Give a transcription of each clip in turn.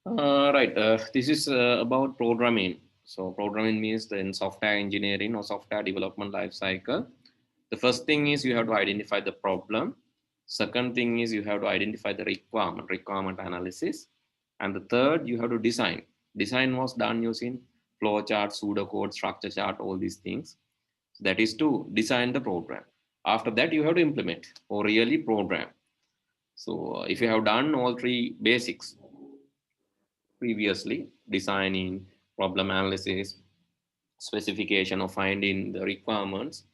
Right. This is about programming. So programming means in software engineering or software development life cycle. The first thing is you have to identify the problem. Second thing is you have to identify the requirement analysis. And the third, you have to design. Design was done using flowchart, pseudocode, structure chart, all these things. That is to design the program. After that, you have to implement or really program. So if you have done all three basics, previously designing, problem analysis, specification or finding the requirements.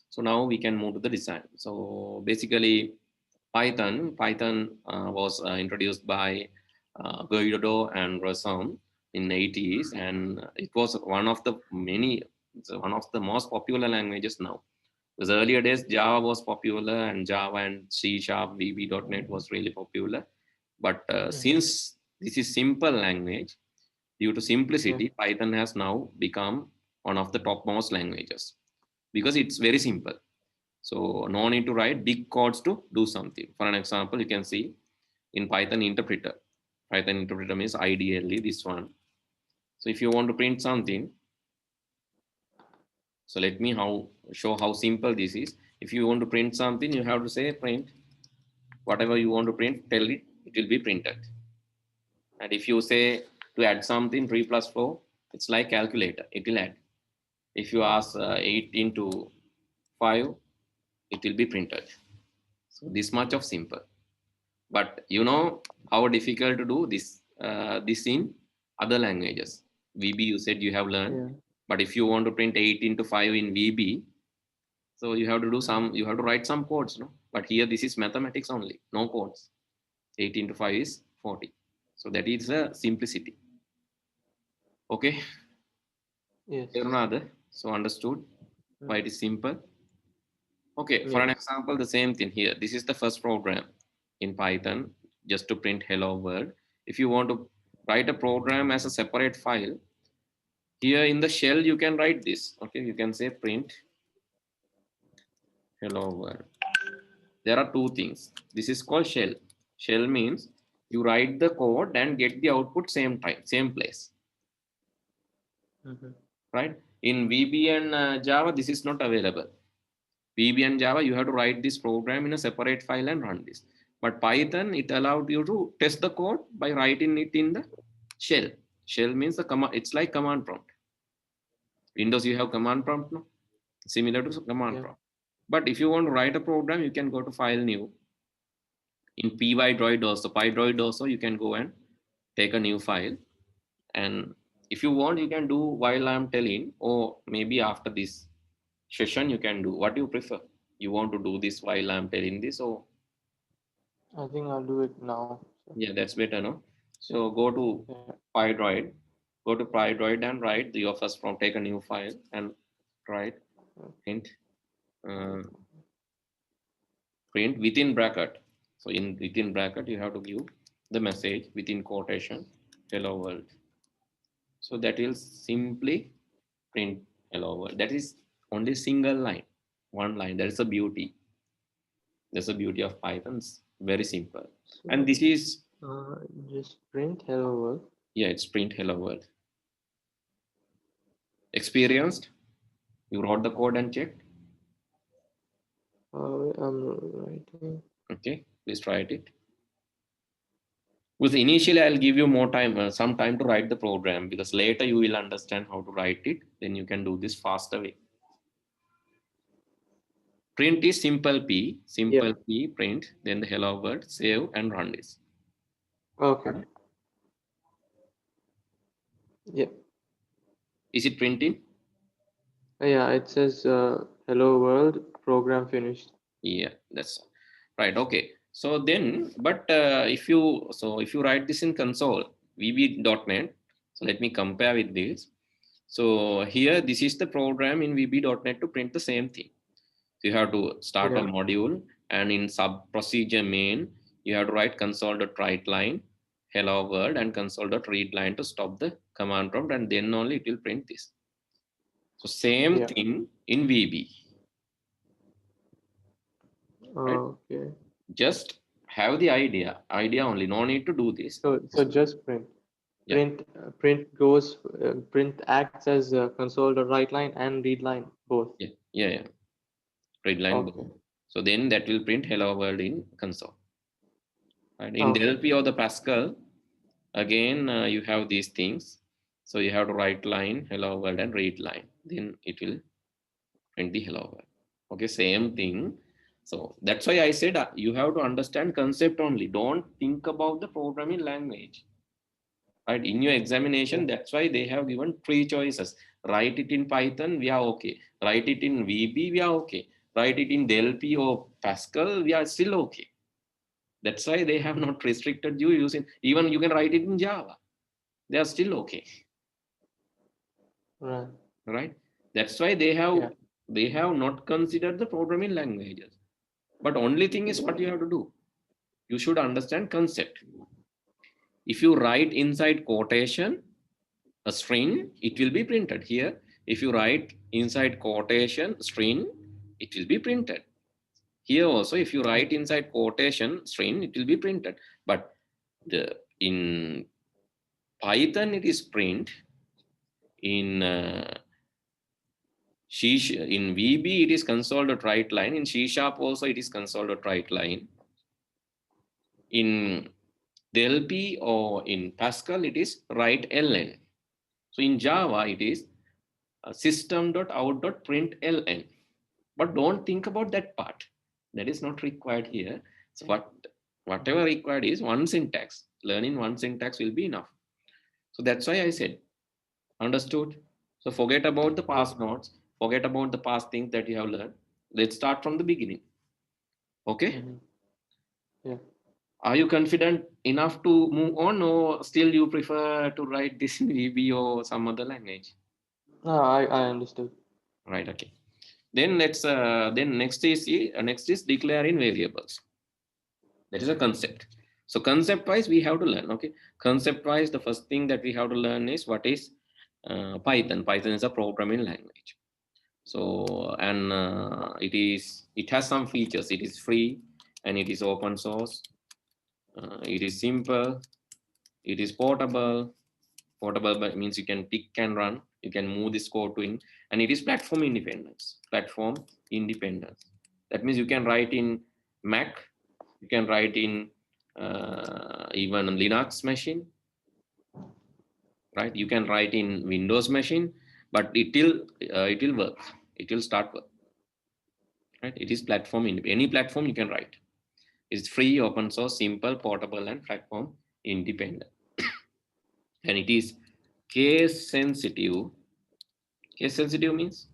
So now we can move to the design. So basically Python was introduced by Guido and Rassam in 80s, and it was one of the many, one of the most popular languages now. Because earlier days Java was popular, and Java and C Sharp, VB.NET was really popular. But since this is simple language, due to Yeah. simplicity, Python has now become one of the topmost languages because it's very simple. So no need to write big codes to do something. For an example, you can see in Python interpreter. Python interpreter means ideally this one. So if you want to print something, so let me show how simple this is. If you want to print something, you have to say print whatever you want to print, tell it, it will be printed. And if you say to add something 3 plus 4, it's like calculator, it will add. If you ask 8 into 5, it will be printed. So this much of simple. But you know how difficult to do this in other languages. VB you said you have learned, Yeah. but if you want to print 8 into 5 in VB, so you have to do Mhm. some, you have to write some codes, no? But here this is mathematics only, no codes. 8 into 5 is 40. So that is the simplicity. Okay, Yes. another. So understood Mm. why it is simple. Okay, for an Yes. example, the same thing here. This is the first program in Python just to print hello world. If you want to write a program as a separate file, here in the shell you can write this. Okay, you can say print hello world. There are two things. This is called shell. Shell means you write the code and get the output same time, same place, Mhm. right? In VB and Java, this is not available. VB and Java, you have to write this program in a separate file and run this. But Python, it allowed you to test the code by writing it in the shell. Shell means the command, it's like command prompt. Windows, you have command prompt, no? Similar to command Yeah. prompt. But if you want to write a program, you can go to file new. In pydroid also, you can go and take a new file. And if you want, you can do while I'm telling, or maybe after this session, you can do what you prefer. You want to do this while I'm telling this, or I think I'll do it now. So, yeah, that's better, no? So go to yeah. pydroid, go to pydroid and write your first from take a new file and write print uh, print within bracket. So in within bracket, you have to give the message within quotation, hello world. So that will simply print hello world. That is only single line, one line. That is the beauty. That's the beauty of Python's very simple. And So, this is, just print hello world. yeah, it's print hello world. Experienced? You wrote the code and checked. I'm writing. Okay, please try it. Because initially I'll give you more time, some time to write the program, because later you will understand how to write it. Then you can do this faster way. Print is Yep. simple P, print, then the hello world, save and run this. Okay. Yep. Is it printing? Yeah, it says hello world program finished. Yeah, that's right. Okay. So then, but if you write this in console, VB.NET, so let me compare with this. So here, this is the program in VB.NET to print the same thing. So you have to start a Yeah. module, and in sub procedure main, you have to write console.write line, hello world, and console.read line to stop the command prompt, and then only it will print this. So same Yeah. thing in VB, right? Okay. Just have the idea only. No need to do this. So just print. Yeah, Print acts as console dot write line and read line both. yeah. Read line Okay. both. So then that will print hello world in console. Right? In Okay. Delphi or the Pascal, again you have these things. So you have to write line, hello world, and read line. Then it will print the hello world. Okay, same thing. So that's why I said you have to understand concept only. Don't think about the programming language. Right? In your examination, Yeah. that's why they have given three choices. Write it in Python, we are okay. Write it in VB, we are okay. Write it in Delphi or Pascal, we are still okay. That's why they have not restricted you using, even you can write it in Java. They are still okay. Right. Right? That's why Yeah. they have not considered the programming languages. But only thing is what you have to do. You should understand concept. If you write inside quotation a string, it will be printed. Here, if you write inside quotation string, it will be printed. Here also, if you write inside quotation string, it will be printed. But in Python, it is print. In in VB, it is console.write line. In C# also, it is console.write line. In Delphi or in Pascal, it is write ln. So in Java, it is system.out.println. But don't think about that part. That is not required here. So whatever required is one syntax. Learning one syntax will be enough. So that's why I said, understood? So forget about the Yeah. past notes. Forget about the past things that you have learned. Let's start from the beginning. Okay? Mm-hmm. Yeah. Are you confident enough to move on, or still you prefer to write this in VB or some other language? No, I understood. Right. Okay. Then next is declaring variables. That is a concept. So concept wise we have to learn. Okay, concept wise the first thing that we have to learn is what is Python is a programming language. So and it has some features. It is free and it is open source. It is simple, it is portable. Portable means you can pick and run, you can move this code to in, and it is platform independence. That means you can write in Mac, you can write in even Linux machine, right? You can write in Windows machine, but it will work, it will start work, right? It is platform independent. Any platform you can write. It's free, open source, simple, portable, and platform independent. And it is case sensitive. Case sensitive means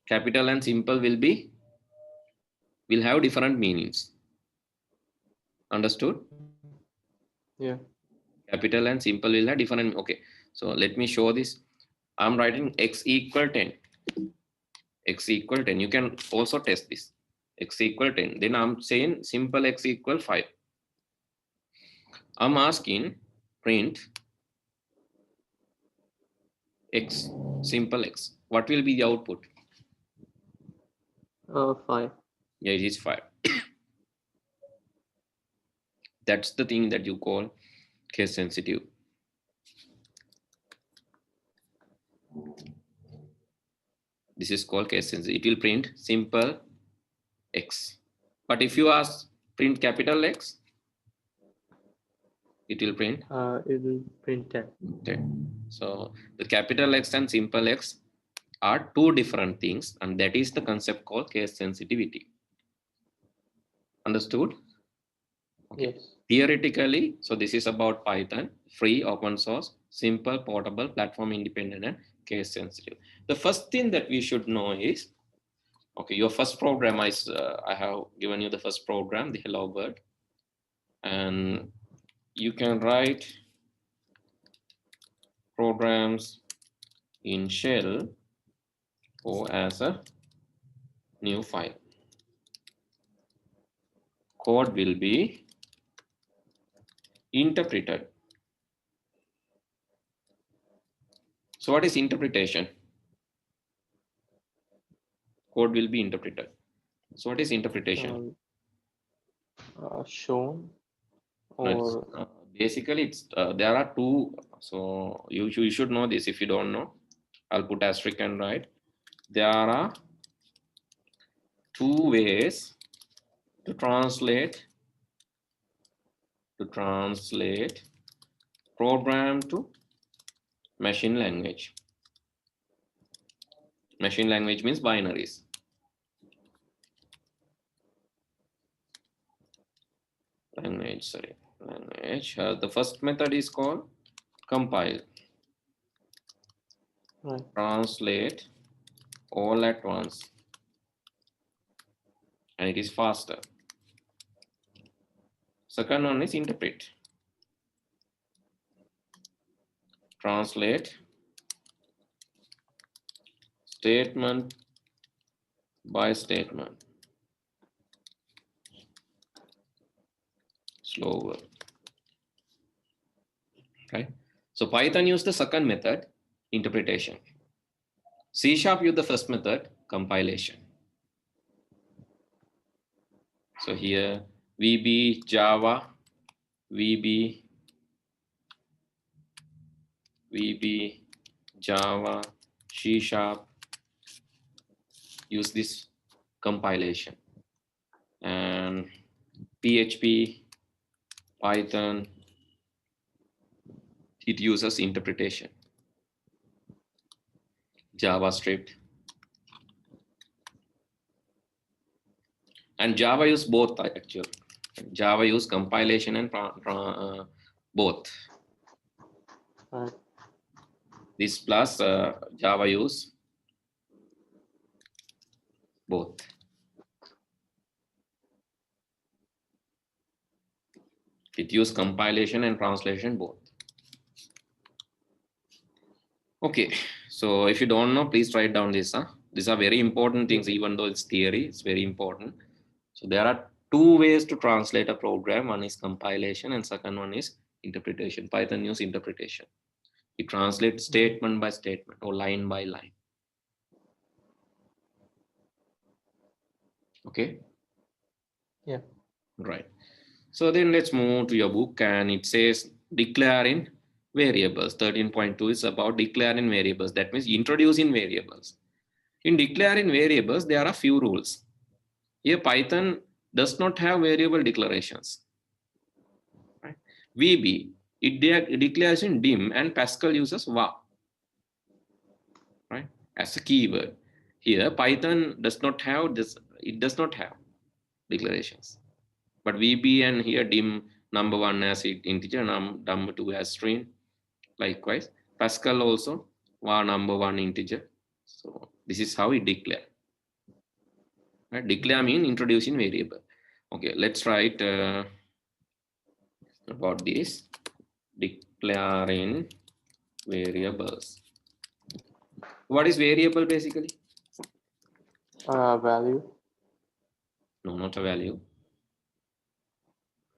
capital and simple will have different meanings. Understood? Yeah. Capital and simple will have different. Okay, so let me show this. I'm writing x equal 10. X equal 10. You can also test this. X equal 10. Then I'm saying simple x equal 5. I'm asking print x, simple x. What will be the output? 5. Yeah, it is 5. That's the thing that you call case sensitive. This is called case sensitive. It will print simple x. But if you ask print capital X, it will print It will print 10. 10. So the capital X and simple X are two different things, and that is the concept called case sensitivity. Understood? Okay. Yes. Theoretically, so this is about Python, free, open source, simple, portable, platform independent, and case sensitive. The first thing that we should know is, okay, your first program is, I have given you the first program, the hello world, and you can write programs in shell or as a new file. Code will be interpreted. So what is interpretation? Code will be interpreted. So what is interpretation? Shown No, it's, or Basically, it's there are two. So you should know this. If you don't know, I'll put asterisk and write. There are two ways to translate program to machine language. Machine language means binaries. Language. The first method is called compile. Right. Translate all at once, and it is faster. Second one is interpret. Translate statement by statement, slower. Right? So Python used the second method, interpretation. C# used the first method, compilation. So here VB, Java, VB, Java, C# use this compilation, and PHP, Python, it uses interpretation. JavaScript, and Java use both actually. Java use compilation and both. Right. This plus Java use both. It use compilation and translation both. Okay, so if you don't know, please write down this. These are very important things, even though it's theory, it's very important. So there are two ways to translate a program. One is compilation and second one is interpretation. Python use interpretation. It translates statement by statement or line by line. Okay. Yeah. Right. So then let's move to your book, and it says declaring variables. 13.2 is about declaring variables. That means introducing variables. In declaring variables, there are few rules. Here Python does not have variable declarations. Right? VB, it declares in dim, and Pascal uses var, right, as a keyword. Here Python does not have this, it does not have declarations. But VB and here dim number one as integer, number two as string. Likewise, Pascal also var number one integer. So this is how it declare. Right? Declare mean introducing variable. Okay, let's write about this. Declaring variables. What is variable basically? Value. No, not a value.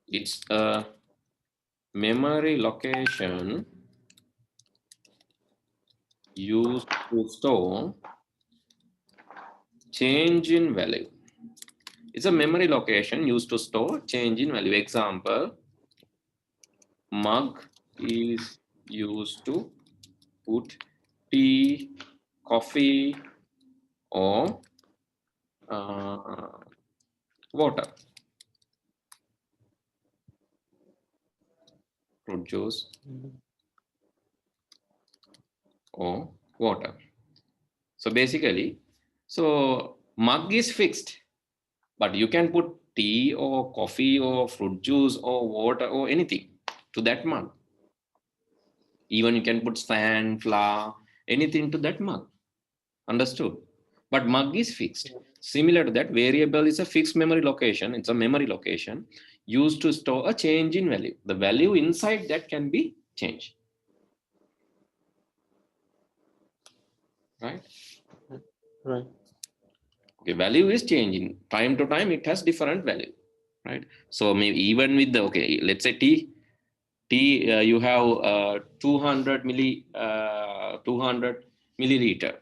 It's a memory location used to store change in value. It's a memory location used to store change in value. Example, mug is used to put tea, coffee, or water, fruit juice, or water. So basically, so mug is fixed, but you can put tea or coffee or fruit juice or water or anything to that mug. Even you can put sand, flour, anything to that mug. Understood? But mug is fixed. Similar to that, variable is a fixed memory location. It's a memory location used to store a change in value. The value inside that can be changed. Right? Right. Okay, value is changing. Time to time, it has different value. Right? So maybe even with the, okay, let's say tea, you have 200 milliliter.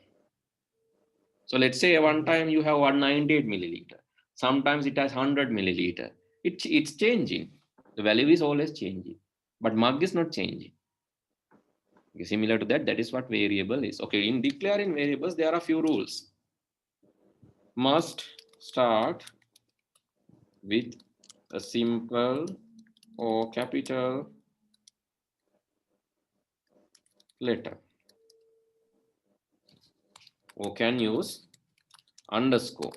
So let's say one time you have 198 milliliter. Sometimes it has 100 milliliter. It's changing. The value is always changing. but mug is not changing. Okay, similar to that, that is what variable is. Okay, in declaring variables, there are a few rules. Must start with a simple or capital letter, or can use underscore.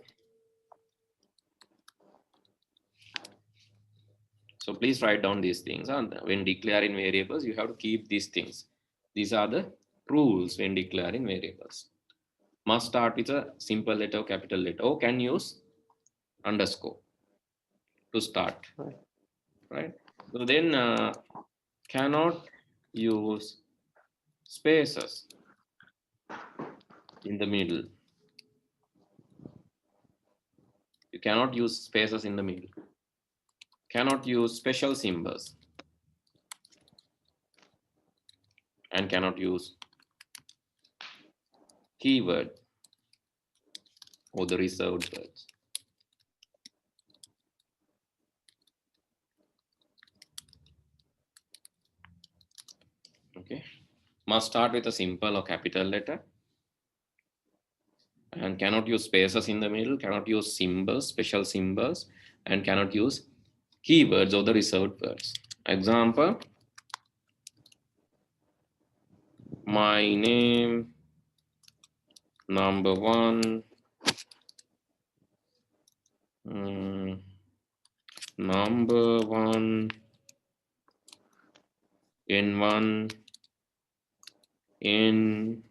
So please write down these things. And when declaring variables, you have to keep these things. These are the rules when declaring variables. Must start with a simple letter or capital letter, or can use underscore to start, Right. right? So then cannot use spaces in the middle. You cannot use spaces in the middle. Cannot use special symbols and cannot use keyword or the reserved words. Okay. Must start with a simple or capital letter and cannot use spaces in the middle, cannot use symbols, special symbols, and cannot use keywords or the reserved words. Example, my name, number one, number one, N1, N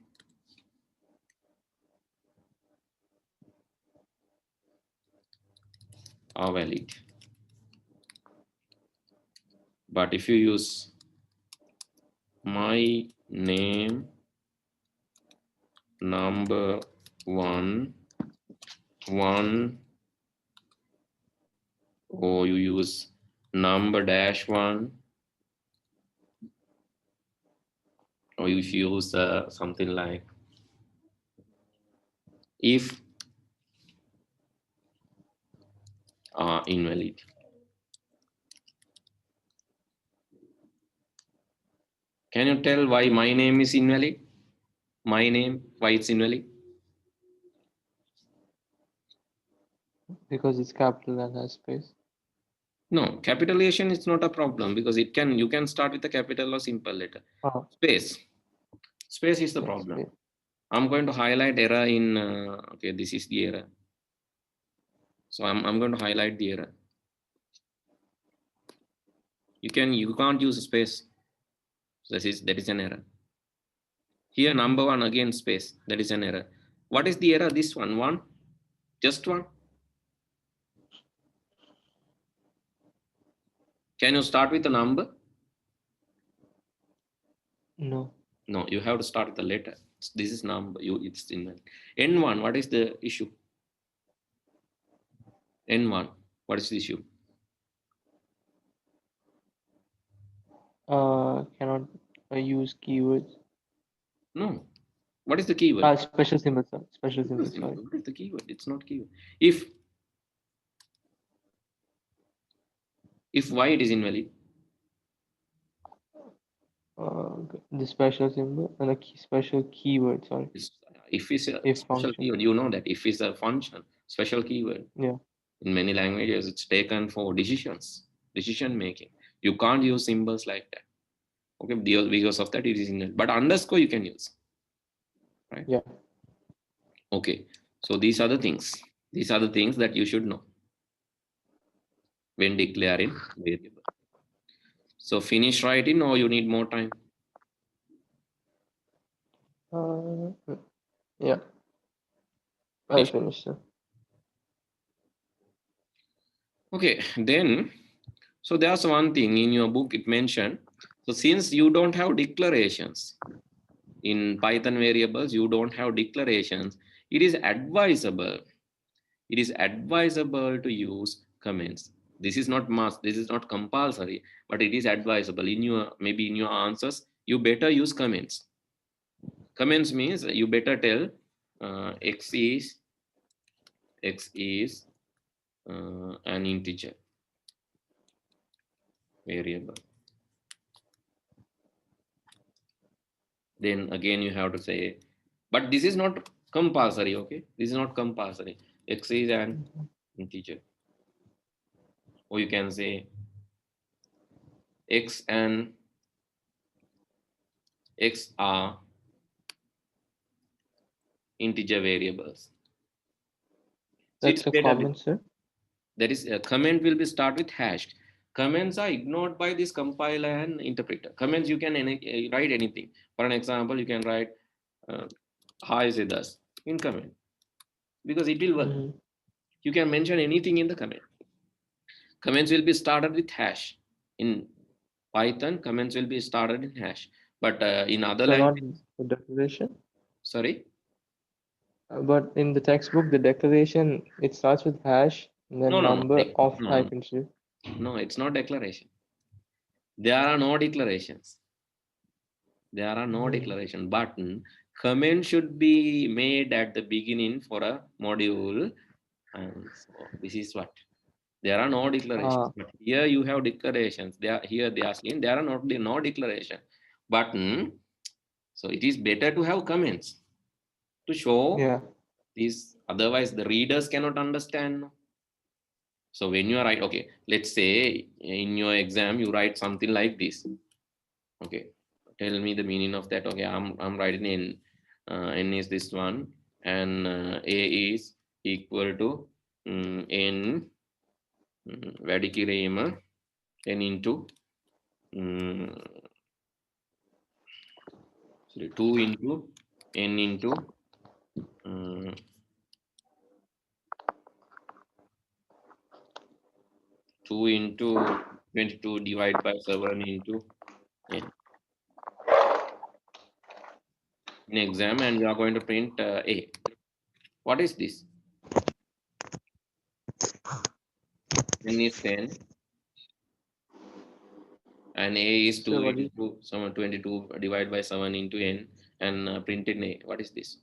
are valid. But if you use my name, number one, one, or you use number dash one, or if you use something like if invalid. Can you tell why my name is invalid? My name, why it's invalid? Because it's capital and has space. No, capitalization is not a problem because it can, you can start with a capital or simple letter. Oh, Space. Space is the yes, problem. space. I'm going to highlight error in, okay, this is the error. So I'm going to highlight the error. You can't use space. That is an error. Here number one again space, that is an error. What is the error? This one, just one. Can you start with a number? No. No, you have to start with a letter. This is number. It's in N1. What is the issue? N1. What is the issue? Cannot use keywords. No. What is the keyword? Special symbols. Special What symbols. Sorry. is the keyword? It's not keyword. If y it is invalid. The special symbol and a special keyword. Sorry. If is a If special function. keyword, you know that if is a function, special keyword. Yeah. In many languages, it's taken for decision making. You can't use symbols like that. Okay, because of that, it is in. But underscore you can use, right? Yeah. Okay, so these are the things. These are the things that you should know when declaring variable. So finish writing, or you need more time. Uh, yeah. I Finish. finished. Okay, then so there's one thing in your book it mentioned. So since you don't have declarations in Python variables, you don't have declarations. It is advisable. It is advisable to use comments. This is not must. This is not compulsory, but it is advisable. In your maybe in your answers, you better use comments. Comments means you better tell x is an integer variable. Then again you have to say, but this is not compulsory. Okay, this is not compulsory. X is an integer, or you can say X and X are integer variables. So it's That's a better with comment, sir. that is a comment will be start with hashed. Comments are ignored by this compiler and interpreter. Comments you can write anything. For an example, you can write hi Siddhas in comment because it will work. Mm-hmm. You can mention anything in the comment. Comments will be started with hash. In Python, comments will be started in hash. But in other So not language, the declaration, sorry, but in the textbook, the declaration it starts with hash and no, then no, no, number of no, no, hyphen shift. no, it's not declaration. There are no declarations. There are no Mm-hmm. declaration button. Comment should be made at the beginning for a module. And so this is what there are no declarations. Ah, But here you have declarations. There here they are saying there are not no declaration button. So it is better to have comments to show yeah. these. Otherwise, the readers cannot understand. So when you are right, okay, let's say in your exam you write something like this. Okay, tell me the meaning of that. Okay, I'm writing in n is this one, and a is equal to n වැඩිකිරීම n into um, sorry, 2 into n into um, 2 into 22 divided by 7 into n in exam, and you are going to print a. What is this? N is 10 and a is So 2 what is into some 22 divided by 7 into n, and print in a. What is this?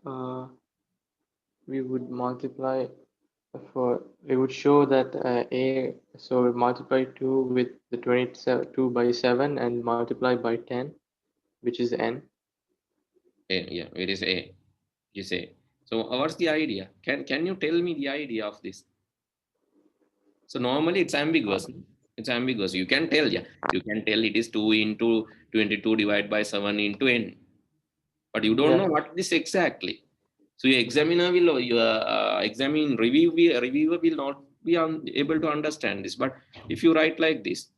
uh, we would multiply for we would show that a so we multiply 2 with the 27 2 by 7 and multiply by 10, which is n. A, yeah, it is a. You say. So what's the idea? Can you tell me the idea of this? So normally it's Uh, ambiguous. It's ambiguous. You can tell, yeah. You can tell it is 2 into 22 divided by 7 into n. But you don't yeah. know what this exactly. So your examiner will, your reviewer will not be able to understand this. But if you write like this,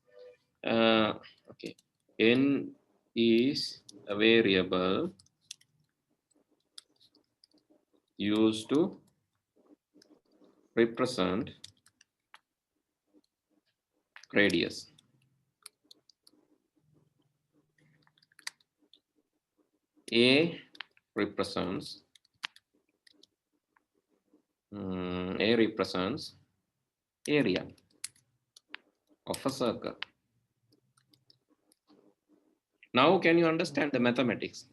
uh, okay, n is a variable used to represent radius. A represents A represents area of a circle. Now can you understand the mathematics?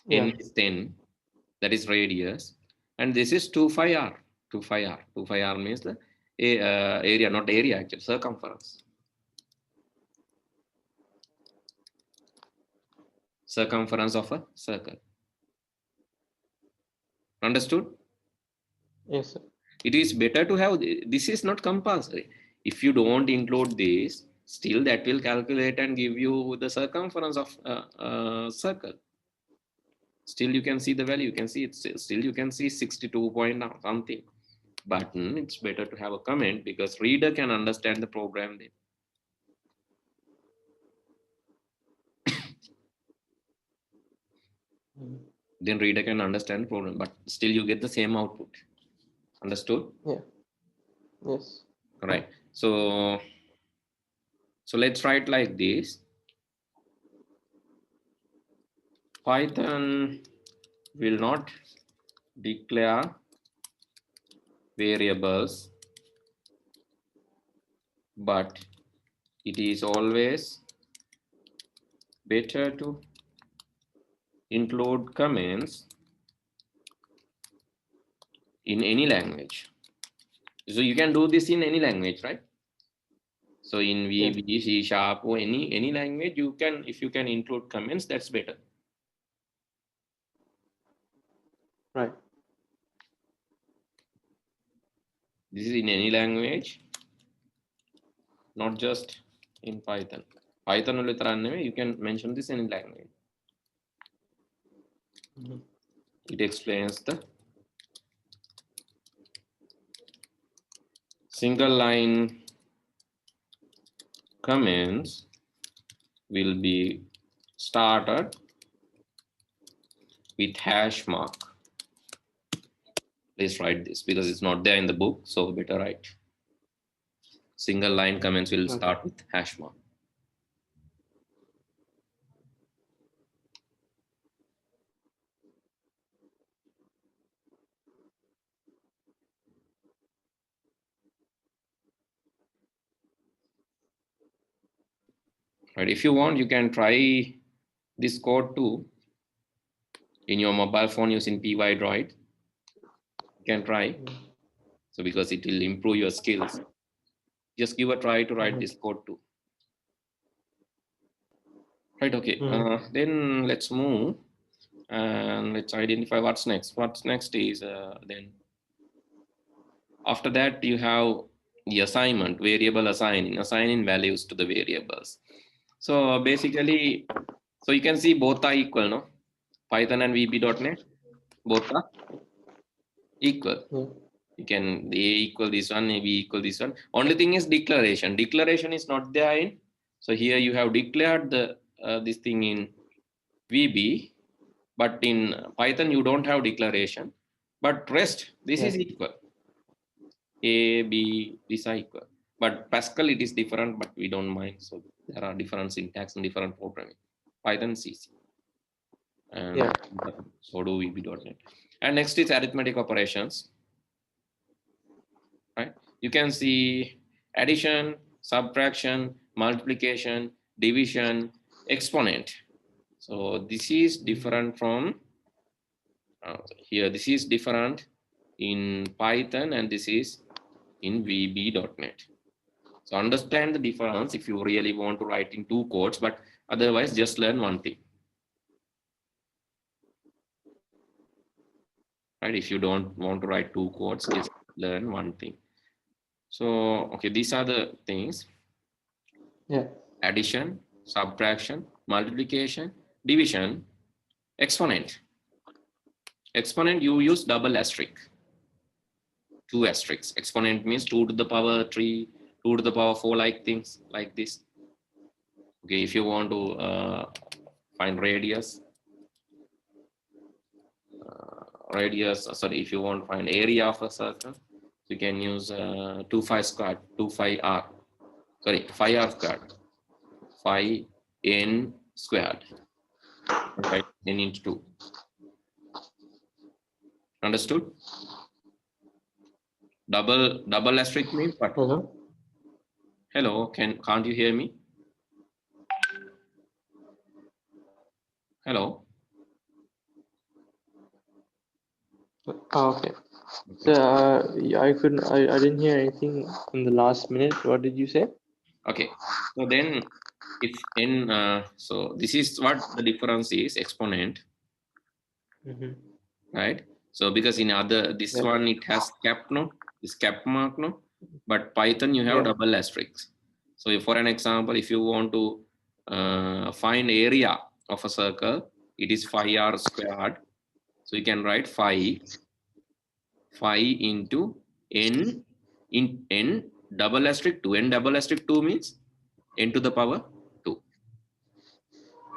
Yeah. N is 10, that is radius, and this is 2 phi r. 2 phi r. 2 phi r means the area, not area actually, circumference. Circumference of a circle. Understood? Yes, sir. It is better to have this is not compulsory. If you don't include this, still that will calculate and give you the circumference of a circle. Still you can see the value, you can see it still you can see 62 point something, but it's better to have a comment because reader can understand the program Mm. then reader can understand the program, but still you get the same output. Understood? Yeah. Yes. All right, so let's write like this. Python will not declare variables, but it is always better to include comments in any language. So you can do this in any language, right? So in VB, C sharp, or any language, you can, if you can include comments, that's better. Right. This is in any language, not just in Python. Python only you can mention this in any language. It explains the single line comments will be started with hash mark. Please write this because it's not there in the book, so better write. Single line comments will start with hash mark. Right. If you want, you can try this code too in your mobile phone using py-droid. You can try. So because it will improve your skills. Just give a try to write this code too. Right, okay. Then let's move and let's identify what's next. What's next is then after that you have the assignment, variable assigning values to the variables. So basically, so you can see both are equal, no? Python and VB.NET, both are equal. You can A equal this one, A B equal this one. Only thing is declaration. Declaration is not there in. So here you have declared the this thing in VB, but in Python you don't have declaration. But rest, this is equal. A, B, these are equal. But Pascal it is different, but we don't mind. So there are different syntax and different programming. Python CC. And so do VB.NET. And next is arithmetic operations. Right? You can see addition, subtraction, multiplication, division, exponent. So this is different from here. This is different in Python and this is in VB.NET. So understand the difference if you really want to write in two codes, but otherwise just learn one thing. Right? If you don't want to write two codes, just learn one thing. So, okay, these are the things. Addition, subtraction, multiplication, division, exponent. Exponent, you use double asterisk. 2 asterisks. Exponent means 2 to the power 3, 2 to the power 4, like things like this. Okay, if you want to find radius, sorry, if you want to find area of a circle, you can use 2 pi squared, 2 pi r, sorry, 5r squared, 5 n squared, right, n into 2. Understood? Double asterisk means what? Hello, can't you hear me? Hello. Okay. So I didn't hear anything in the last minute. What did you say? Okay. So then if n so this is what the difference is, exponent. Right? So because in other this one it has cap, no, this cap mark, no, but Python you have double asterisk. So for an example, if you want to find area of a circle, it is 5r squared. So you can write 5 into n in n double asterisk 2. N double asterisk 2 means n to the power 2.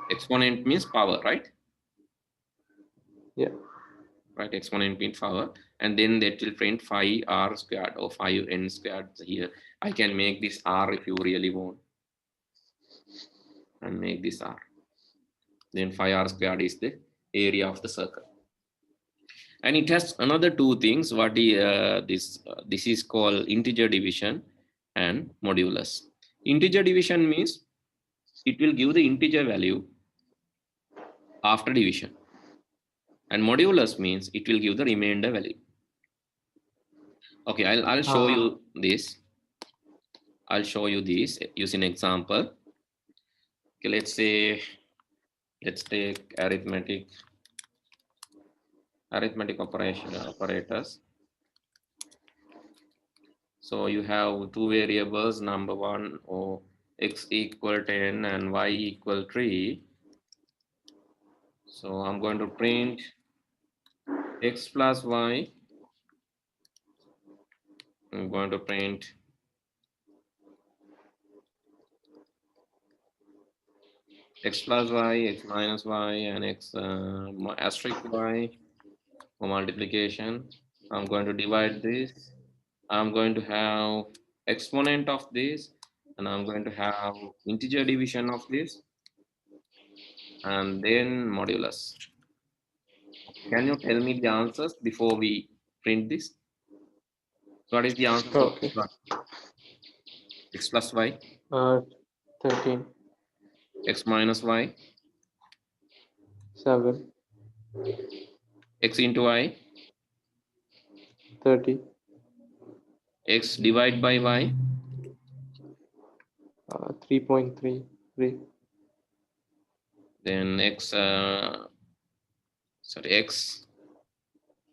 Exponent means power, right? Right, exponent means power, and then that will print 5r squared or 5n squared here. I can make this r if you really want, and make this r. Then 5r squared is the area of the circle. And it has another two things. What is this is called integer division and modulus. Integer division means it will give the integer value after division, and modulus means it will give the remainder value. Okay, I'll show you this. I'll show you this using example. Okay, let's take arithmetic operators. So you have two variables, number one, or x equal 10 and y equal 3. So I'm going to print x plus y. I'm going to print x plus y, x minus y, and x asterisk y for multiplication. I'm going to divide this. I'm going to have exponent of this, and I'm going to have integer division of this, and then modulus. Can you tell me the answers before we print this? So what is the answer for Okay. x plus y, 13, x minus y, 7, x into y, 30, x divided by y, 3.33, then x x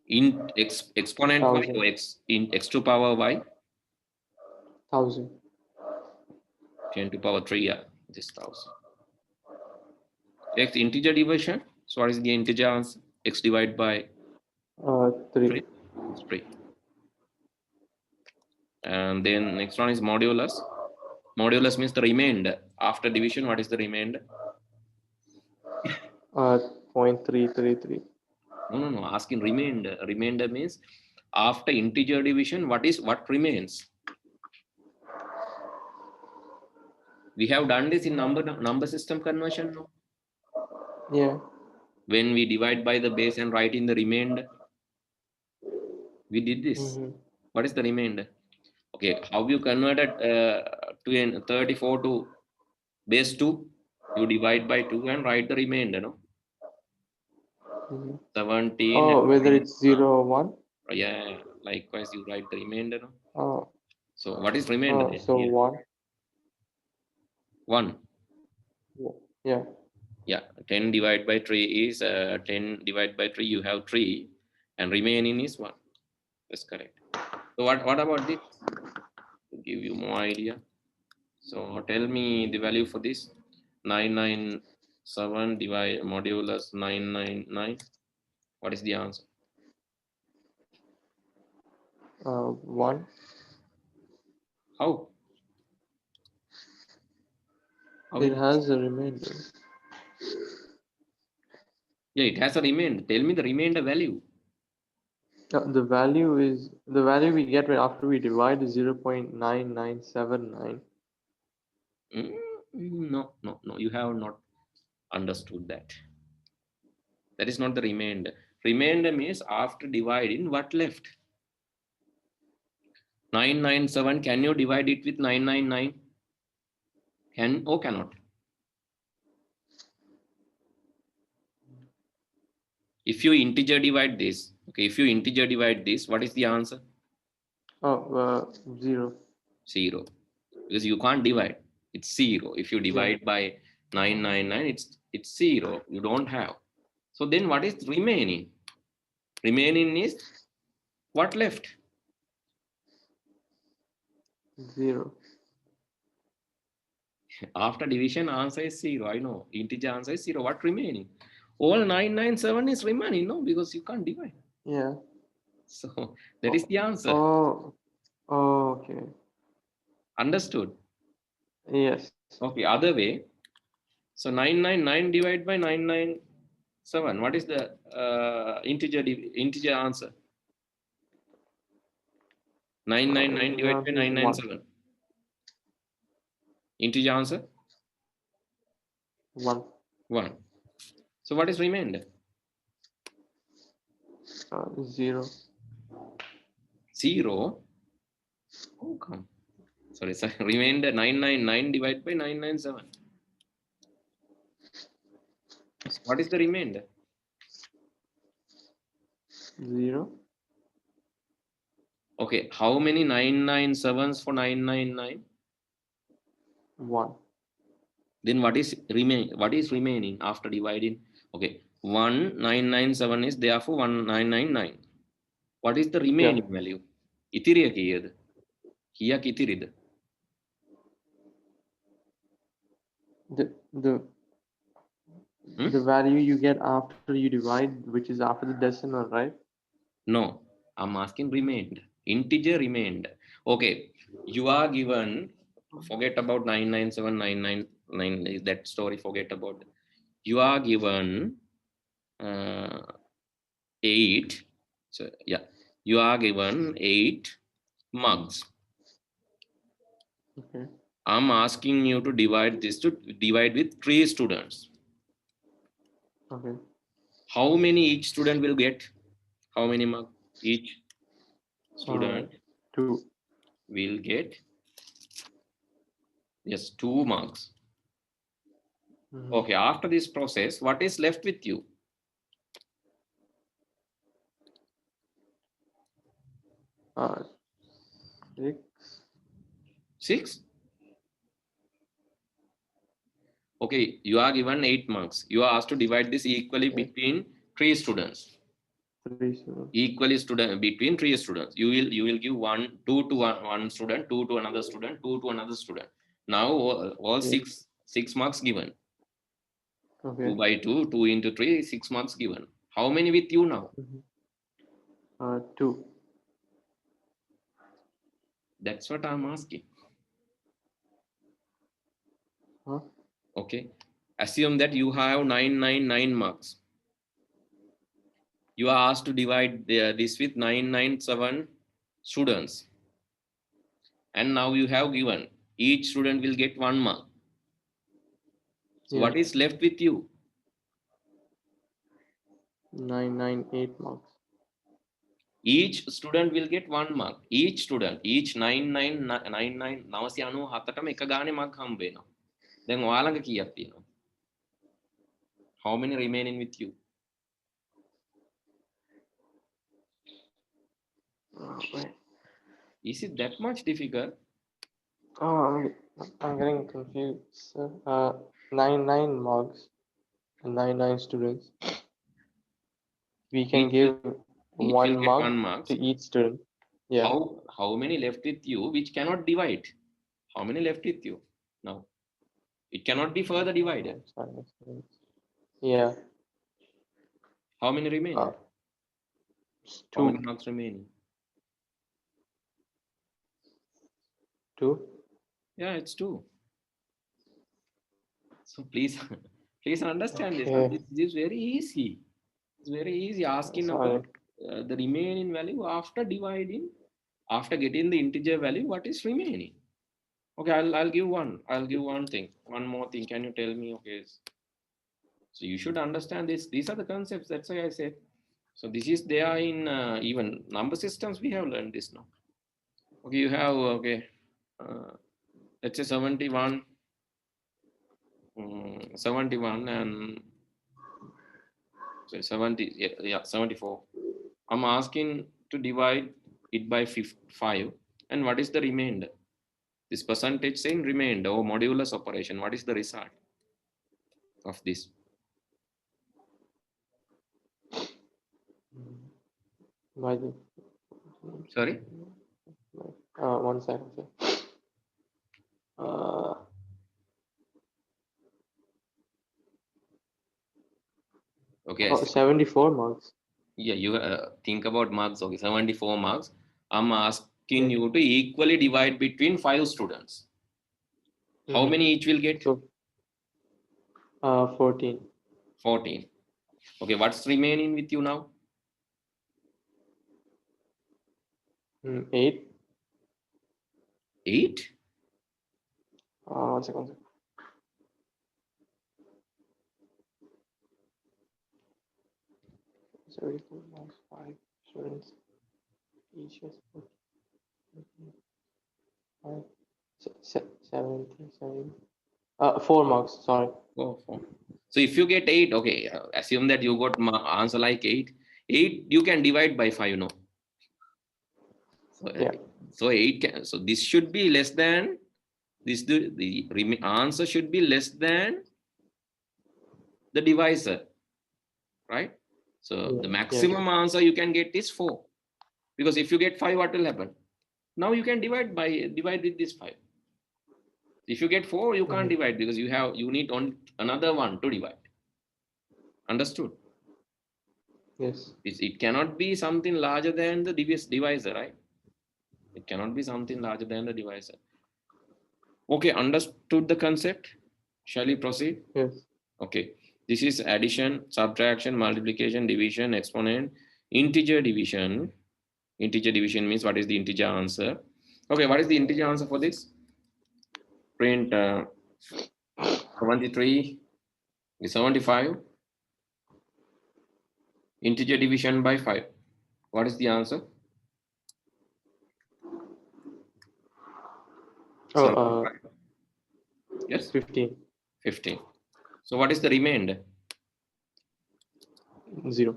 in exponent y, 1000, or x in x to power y, 1000, 10 to power 3, yeah, this 1000. X integer division. So what is the integer answer? X divided by 3, 3. It's 3. And then next one is modulus. Modulus means the remainder. After division, what is the remainder? 0.333, No. Asking remainder. Remainder means after integer division, what remains? We have done this in number system conversion. No? yeah, When we divide by the base and write in the remainder, we did this. What is the remainder? Okay, how you converted 34 to base 2? You divide by 2 and write the remainder, no? 17 Oh, and whether minus, it's 0 or 1? yeah, likewise you write the remainder, no? Oh, So what is remainder then so here? 1, 1. yeah, Yeah, 10 divided by 3 is 10 divided by 3, you have 3, and remaining is 1. That's correct. So what about this? To give you more idea. So tell me the value for this. 997 divide modulus 999. What is the answer? 1, How? How it it is? has a remainder. Yeah, it has a remainder. Tell me the remainder value. The value we get after we divide is 0.9979. No. You have not understood that. That is not the remainder. Remainder means after dividing what left? 997. Can you divide it with 999? Can or cannot? If you integer divide this, okay, if you integer divide this, what is the answer? Oh, 0. 0. Because you can't divide. It's 0. If you Yeah, divide by 999, it's 0. You don't have. So then what is remaining? Remaining is what left? 0. After division, answer is 0. I know. Integer answer is 0. What remaining? All 997 is remaining, no? Because you can't divide. Yeah. So that is the answer. Oh, okay. Understood? Yes. Okay, other way. So 999 divided by 997. What is the integer answer? 999 Integer divided by answer is 1. 997. Integer answer? 1. 1. So what is remainder? 0. 0. Oh, come. Sorry. Remainder 999 divided by 997. So what is the remainder? 0. Okay. How many 997s for 999? 1. Then what is remaining after dividing? Okay, 1997 is therefore 1999. What is the Yeah. remaining value? Itiriya kiyada? Kiyak itirida? The Hmm? the value you get after you divide, which is after the decimal, right? No, I'm asking remained. Integer remained. Okay, you are given, forget about 997999, that story, forget about it. You are given 8. So, yeah, you are given 8 mugs. Okay. I'm asking you to divide this to divide with 3 students. Okay. How many each student will get? How many mugs each Uh, student 2. will get? Yes, 2 marks. Mhm. Okay, after this process, what is left with you? Uh, 6. 6. Okay, you are given 8 marks. You are asked to divide this equally Okay. between 3 students. 3 students. Equally student between 3 students. You will give 2 to one student, 2 to another student, 2 to another student. Now all Yes. 6 marks given. Okay. 2 by 2, 2 into 3, 6 marks given. How many with you now? 2. That's what I'm asking. Huh? Okay. Assume that you have 999 marks. You are asked to divide this with 997 students. And now you have given each student will get 1 mark. So Yeah. what is left with you? 998 marks. Each student will get 1 mark. Each student, each 9999 997ටම එක ගානේ mark හම්බ වෙනවා. දැන් ඔයාලඟ කීයක් තියෙනවා? How many remaining with you? Wait. Is it that much difficult? Oh, I'm getting confused. Sir. 99 marks and 99 students. We can Each give will, each 1 will get mark 1 to marks. each student. Yeah. How many left with you which cannot divide? How many left with you now? It cannot be further divided. Sorry. Yeah. How many remaining? How many 2. marks remaining? 2. Yeah, it's 2. So please, please understand this. Okay. This is very easy. It's very easy asking Sorry. about the remaining value after dividing, after getting the integer value, what is remaining? Okay, I'll give one. I'll give one thing. One more thing. Can you tell me? Okay. So you should understand this. These are the concepts. That's why I said. So this is there in even number systems. We have learned this now. Okay, you have okay. Let's say 71, 71 and so 70. Yeah, 74. I'm asking to divide it by 5. And what is the remainder? This percentage saying remainder or modulus operation. What is the result of this? By the Sorry? 1 second. Uh, Okay. 74 marks. Yeah, you think about marks. Okay, 74 marks. I'm asking Yeah. you to equally divide between 5 students. How many each will get? So 14. 14. Okay, what's remaining with you now? 8. 8? 1 second. 74 marks, 5 students. Each has 5. 70. 4 marks. Sorry. Oh, 4. So if you get 8, okay, assume that you got answer like 8. 8 you can divide by 5, no? So, Yeah. so 8 can, so this should be less than This the answer should be less than the divisor, right? So the Yes. maximum answer you can get is 4, because if you get 5, what will happen? Now you can divide with this 5. If you get 4, you can't divide because you need on another one to divide. Understood? Yes. It cannot be something larger than the divisor, right? It cannot be something larger than the divisor. Okay, understood the concept? Shall we proceed? Yes. Okay, this is addition, subtraction, multiplication, division, exponent, integer division. Integer division means what is the integer answer? Okay, what is the integer answer for this? Print 73 is 75. Integer division by 5. What is the answer? Oh, 75. Yes, 15. 15. So what is the remainder? 0.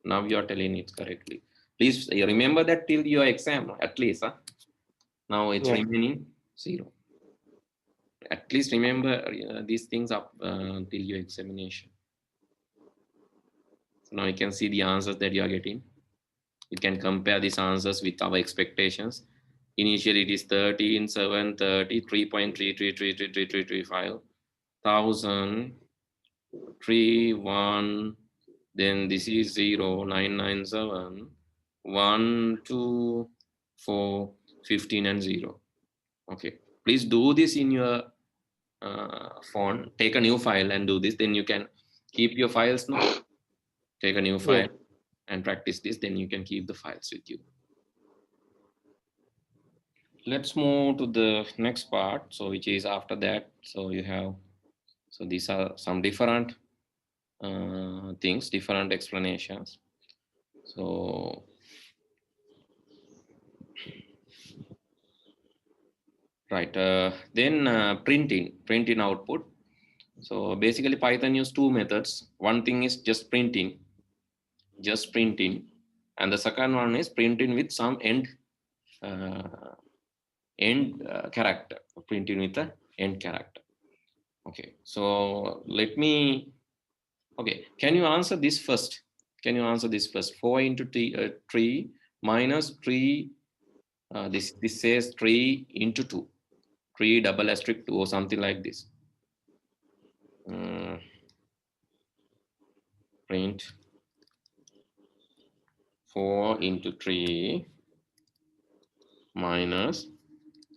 Now you are telling it correctly. Please remember that till your exam, at least. Huh? Now it's Yeah. remaining 0. At least remember these things up till your examination. So now you can see the answers that you are getting. You can compare these answers with our expectations. Initially, it is 13, 7, 30, 3.33333335, 1000, 3, 1, then this is 0, 997, 1, 2, 4, 15, and 0. Okay, please do this in your phone. Take a new file and do this. Then you can keep your files. No, take a new file and practice this. Then you can keep the files with you. Let's move to the next part. So which is after that. So you have. So these are some different things, different explanations. So right, then printing output. So basically Python use two methods. One thing is just printing, and the second one is printing with some uh, character, printing with the end character. Okay, so let me, okay, can you answer this first? 4 into 3 minus 3, this says 3 into 2, 3 double asterisk 2 or something like this. Print 4 into 3 minus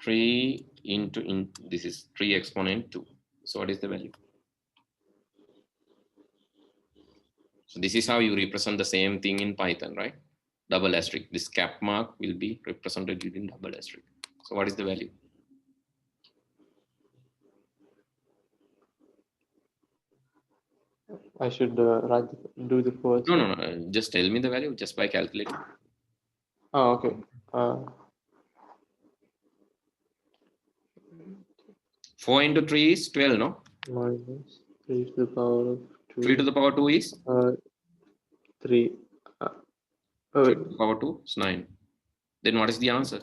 3 into this is 3 exponent 2. So what is the value? So this is how you represent the same thing in Python, right? Double asterisk. This cap mark will be represented using double asterisk. So what is the value? I should do the first. No. Just tell me the value just by calculating. Oh, okay. 4 into 3 is 12, no? Minus 3 to the power of 2. 3 to the power 2 is? 3. 3 to the power 2 is 9. Then what is the answer?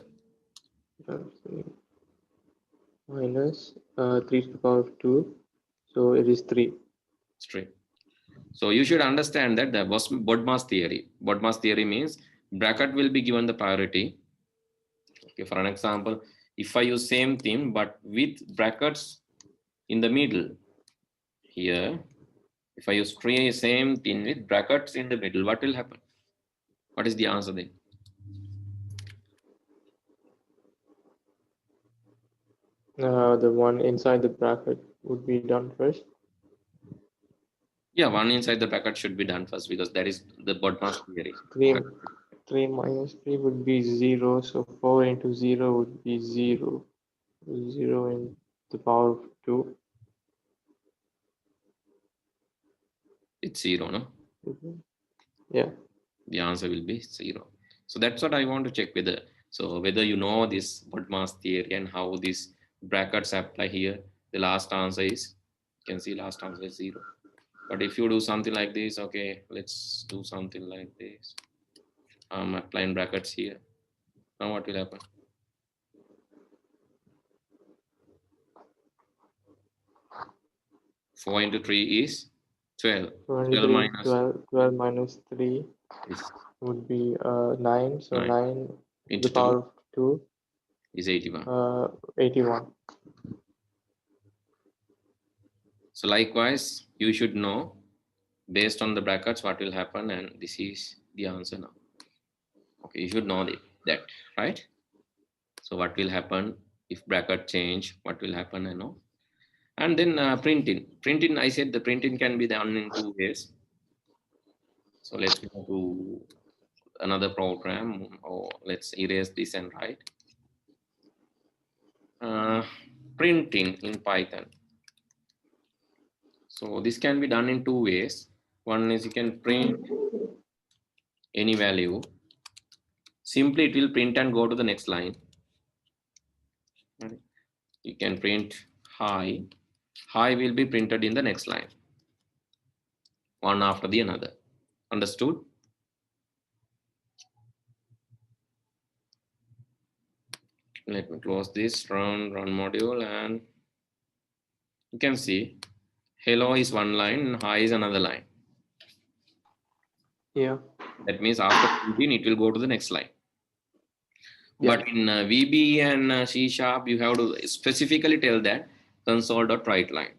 Minus 3 to the power of 2. So it is 3. It's 3. So you should understand that the BODMAS theory. BODMAS theory means bracket will be given the priority. Okay, for an example, if I use same thing but with brackets in the middle here, if I use same thing with brackets in the middle, what will happen? What is the answer then? The one inside the bracket would be done first. Yeah, one inside the bracket should be done first because that is the BODMAS theory. 3 minus 3 would be 0. So 4 into 0 would be 0. 0 in the power of 2. It's 0, no? Yeah. The answer will be 0. So that's what I want to check whether you know this BODMAS theory and how these brackets apply here. The last answer is, you can see last answer is 0. But if you do something like this, okay, let's do something like this. I'm applying brackets here. Now what will happen? 4 into 3 is 12. 12 23, minus 12 minus 3 is would be 9. So 9 9 to the into 2 power of 2, is 81. 81. So likewise, you should know based on the brackets what will happen, and this is the answer now. Okay, you should know that, right? So what will happen if bracket change? What will happen? I know. And then printing. Printing, I said the printing can be done in 2 ways. So let's go to another program, or let's erase this and write printing in Python. So this can be done in 2 ways. One is you can print any value. Simply it will print and go to the next line. You can print high. High will be printed in the next line, one after the another. Understood? Let me close this, run module, and you can see hello is one line, high is another line. Yeah. That means after printing, it will go to the next line. Yeah. But in VB and C#, you have to specifically tell that console.writeLine.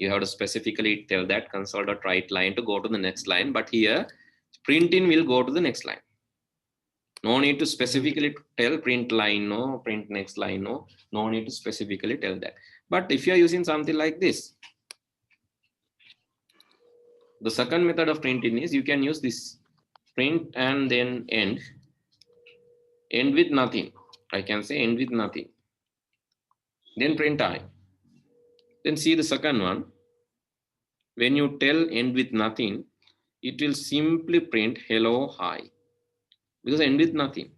You have to specifically tell that console.writeLine to go to the next line. But here, printing will go to the next line. No need to specifically tell print line, no, print next line, no. No need to specifically tell that. But if you are using something like this, the second method of printing is you can use this print and then end with nothing. I can say end with nothing. Then print I. Then see the second one. When you tell end with nothing, it will simply print hello, hi, because end with nothing.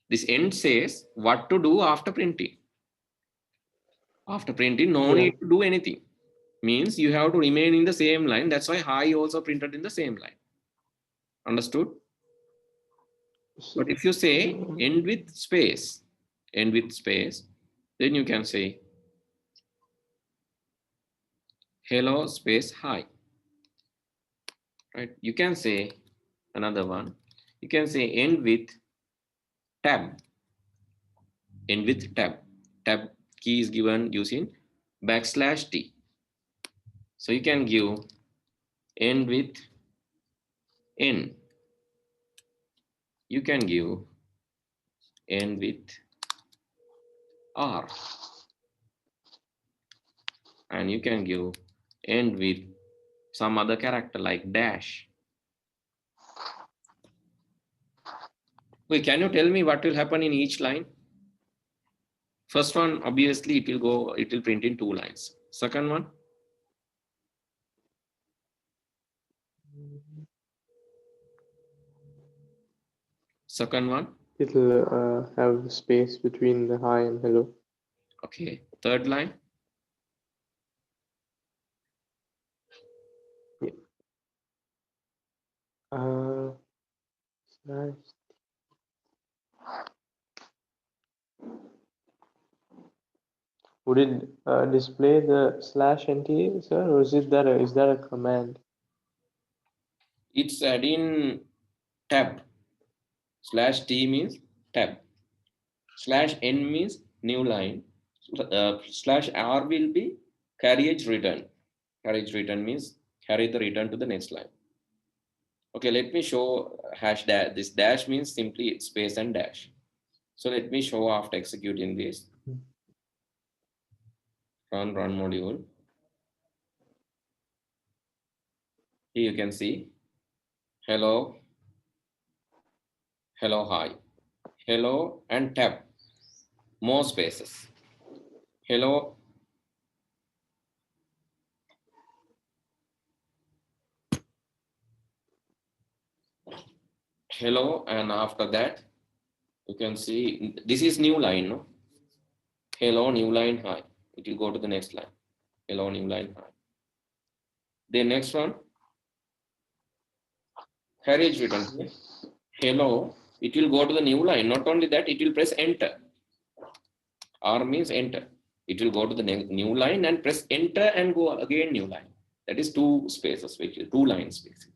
This end says what to do after printing. After printing, no need to do anything. Means you have to remain in the same line. That's why hi also printed in the same line. Understood? But if you say end with space, then you can say hello space hi. Right? You can say another one. You can say end with tab. End with tab. Tab key is given using \T. So you can give end with n. You can give end with r. And you can give end with some other character like dash. Wait, can you tell me what will happen in each line? First one, obviously it will print in 2 lines. Second one, It'll have space between the hi and hello. okay. Third line, Yeah. Slash. Would it display the slash nt, sir, or is that a command? it's adding tab. /t means tab. /n means new line. /r will be carriage return. Carriage return means carry the return to the next line. Okay, let me show hash dash. This dash means simply space and dash. So let me show after executing this. Run module. Here you can see hello, hello, hi, hello, and tab. More spaces. Hello, hello, and after that you can see this is new line, no? Hello, new line, hi. It will go to the next line. Hello, new line, hi. The next one, carriage return. Hello, it will go to the new line. Not only that, it will press enter. R means enter. It will go to the new line and press enter and go again new line. That is two spaces, which is two lines basically.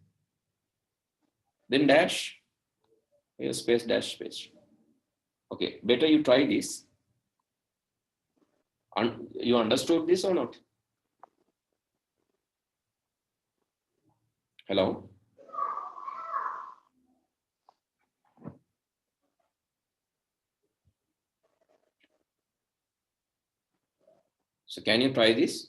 Then dash, here space, dash, space. Okay, better you try this. You understood this or not? Hello? So can you try this?